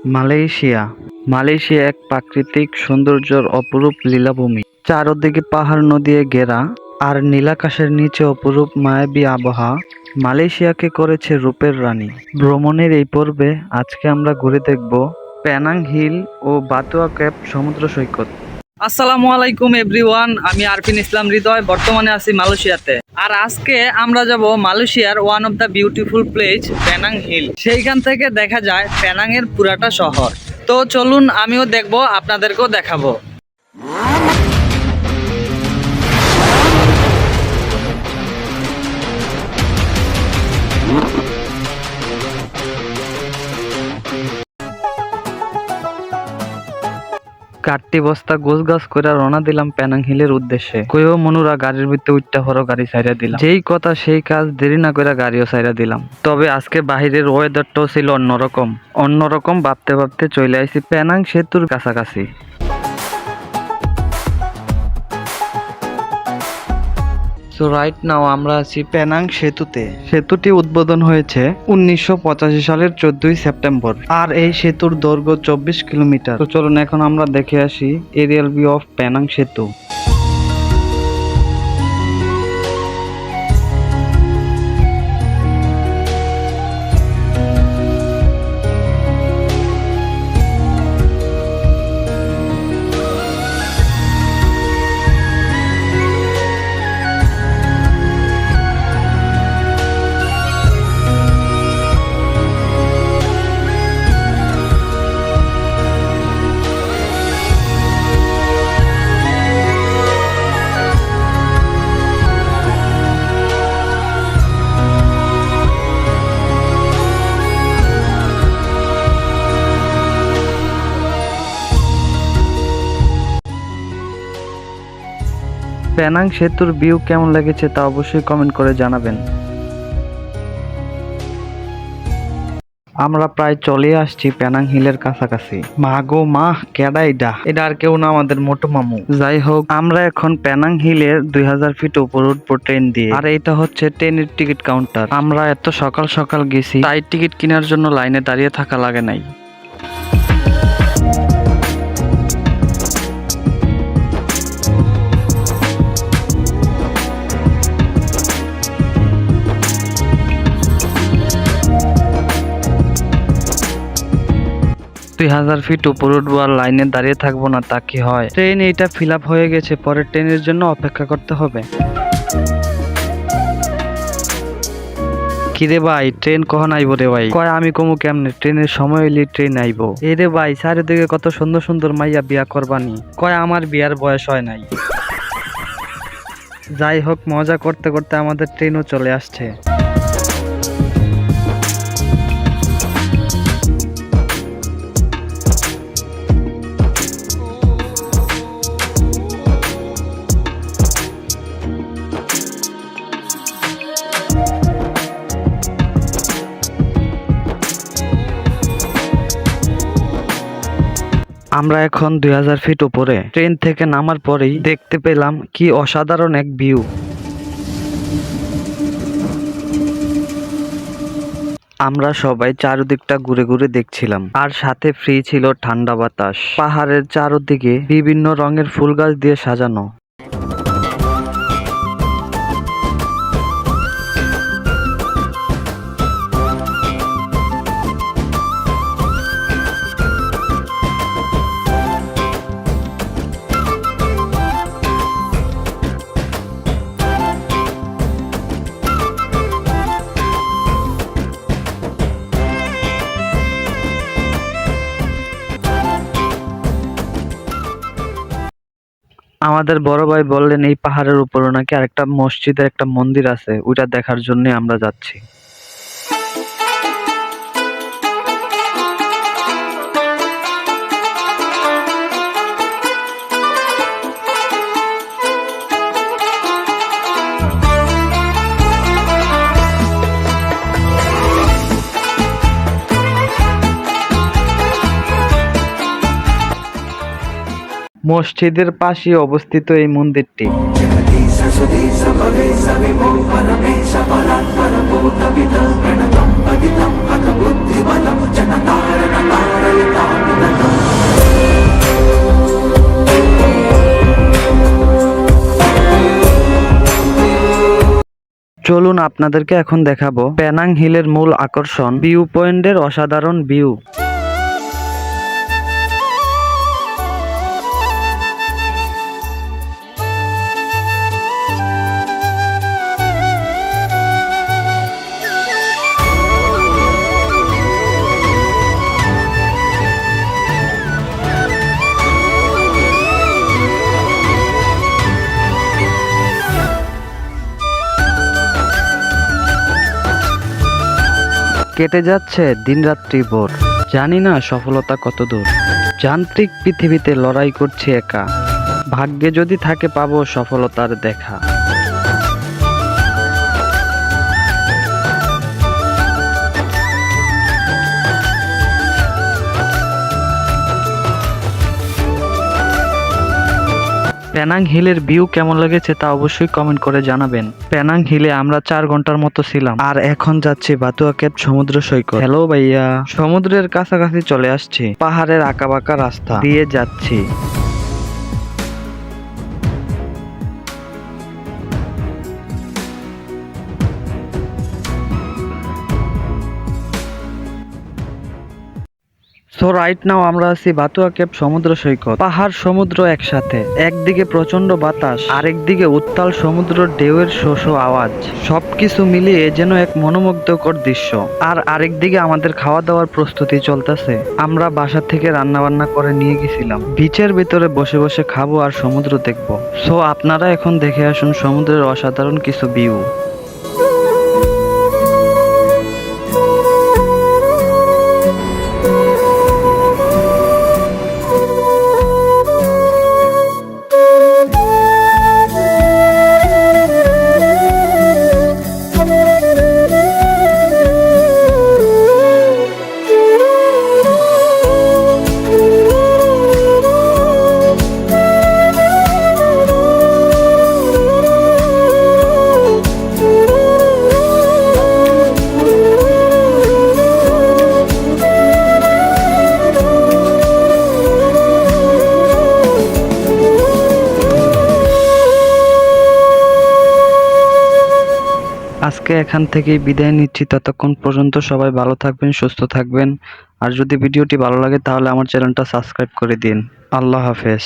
Malaysia Malaysia এক প্রাকৃতিক সৌন্দর্যের অপরূপ লীলাভূমি। চারদিকে পাহাড় নদী ঘেরা আর নীলাকাশের নিচে অপরূপ মায়াবী আবহাওয়া মালয়েশিয়াকে করেছে রূপের রানী। ভ্রমণের এই পর্বে আজকে আমরা ঘুরে দেখব পেনাং হিল ও বাতুয়া কেপ সমুদ্র সৈকত। আসসালামু আলাইকুম এভরিওয়ান, আমি আরফিন ইসলাম হৃদয়। বর্তমানে আছি মালয়েশিয়াতে। আর আজকে আমরা যাব মালয়েশিয়ার one of the beautiful place Penang hill. সেইখান থেকে দেখা যায় পেনাং এর পুরাটা শহর। তো চলুন আমিও দেখব, আপনাদেরকেও দেখাবো। কাঠটি বস্তা গোছ গাছ করে রওনা দিলাম পেনাং হিলের উদ্দেশ্যে। কইও মনুরা গাড়ির ভিতরে উঠতে হরো, গাড়ি ছাইরা দিলাম। যেই কথা সেই কাজ, দেরি না করে গাড়িও ছাইরা দিলাম। তবে আজকে বাহিরের ওয়েদারটাও ছিল অন্যরকম ভাবতে ভাবতে চলে আইছি পেনাং সেতুর কাছাকাছি। সো রাইট নাও আমরা আছি পেনাং সেতুতে। সেতুটি উদ্বোধন হয়েছে 1985 সালের 14ই সেপ্টেম্বর। আর এই সেতুর দৈর্ঘ্য 24 কিলোমিটার। তো চলুন এখন আমরা দেখে আসি এরিয়াল ভিউ অফ পেনাং সেতু। পেনাং সেতুর ভিউ কেমন লেগেছে তা অবশ্যই কমেন্ট করে জানাবেন। আমরা প্রায় চলে আসছি পেনাং হিলের কাছাকাছি। মা গো মা, কেডা এটা আর কেউ না, আমাদের মোটু মামু। যাই হোক, আমরা এখন পেনাং হিলের 2000 ফিট উপর উঠবো ট্রেন দিয়ে। আর এটা হচ্ছে ট্রেনের টিকিট কাউন্টার। আমরা এত সকাল সকাল গেছি, তাই টিকিট কেনার জন্য লাইনে দাঁড়িয়ে থাকা লাগে নাই। 2000 ফিট উপর উঠবো আর লাইনে দাঁড়িয়ে থাকবো না, তা কি হয়? ট্রেন এইটা ফিল আপ হয়ে গেছে, পরের ট্রেনের জন্য অপেক্ষা করতে হবে। কিরে ভাই, ট্রেন কখন আইবো রে ভাই? কয় আমি কমু কেমনে, ট্রেনের সময় হইলে ট্রেন আইবো। এ রে ভাই, চারিদিকে কত সুন্দর সুন্দর মাইয়া বিয়া করবানি। কয় আমার বিয়ার বয়স হয় নাই। যাই হোক, মজা করতে করতে আমাদের ট্রেনও চলে আসছে। আমরা এখন 2000 ফিট উপরে। ট্রেন থেকে নামার পরেই দেখতে পেলাম কি অসাধারণ এক ভিউ। আমরা সবাই চারদিকটা ঘুরে ঘুরে দেখছিলাম, আর সাথে ফ্রি ছিল ঠান্ডা বাতাস। পাহাড়ের চারদিকে বিভিন্ন রঙের ফুল গাছ দিয়ে সাজানো। আমাদের বড় ভাই বললেন এই পাহাড়ের উপরে নাকি আরেকটা মসজিদের একটা মন্দির আছে, ওইটা দেখার জন্য আমরা যাচ্ছি। মসজিদের পাশে অবস্থিত এই মন্দিরটি। চলুন আপনাদেরকে এখন দেখাবো পেনাং হিলের মূল আকর্ষণ ভিউ পয়েন্টের অসাধারণ ভিউ। কেটে যাচ্ছে দিনরাত্রি ভোর, জানি না সফলতা কত দূর। যান্ত্রিক পৃথিবীতে লড়াই করছি একা, ভাগ্যে যদি থাকে পাবো সফলতার দেখা। পেনাং হিলের ভিউ কেমন লেগেছে তা অবশ্যই কমেন্ট করে জানাবেন। পেনাং হিলে আমরা 4 ঘন্টার মতো ছিলাম, আর এখন যাচ্ছি বাতুয়া কেপ সমুদ্র সৈকত। হ্যালো ভাইয়া, সমুদ্রের কাছাকাছি চলে আসছি, পাহাড়ের আঁকাবাঁকা রাস্তা দিয়ে যাচ্ছি। সো রাইট নাও আমরা আছি বাতুয়া কেপ সমুদ্র সৈকত। পাহাড় সমুদ্র একসাথে, একদিকে প্রচন্ড বাতাস, আরেকদিকে উত্তাল সমুদ্র ঢেউয়ের শো শো আওয়াজ, সবকিছু মিলিয়ে যেন এক মনোমুগ্ধকর দৃশ্য। আর আরেকদিকে আমাদের খাওয়া দাওয়ার প্রস্তুতি চলতেছে। আমরা বাসা থেকে রান্না বান্না করে নিয়ে গেছিলাম, বিচের ভিতরে বসে বসে খাবো আর সমুদ্র দেখবো। সো আপনারা এখন দেখে আসুন সমুদ্রের অসাধারণ কিছু ভিউ। আজকে এখান থেকেই বিদায় নিচ্ছি, ততক্ষণ পর্যন্ত সবাই ভালো থাকবেন, সুস্থ থাকবেন। আর যদি ভিডিওটি ভালো লাগে তাহলে আমার চ্যানেলটা সাবস্ক্রাইব করে দিন। আল্লাহ হাফেজ।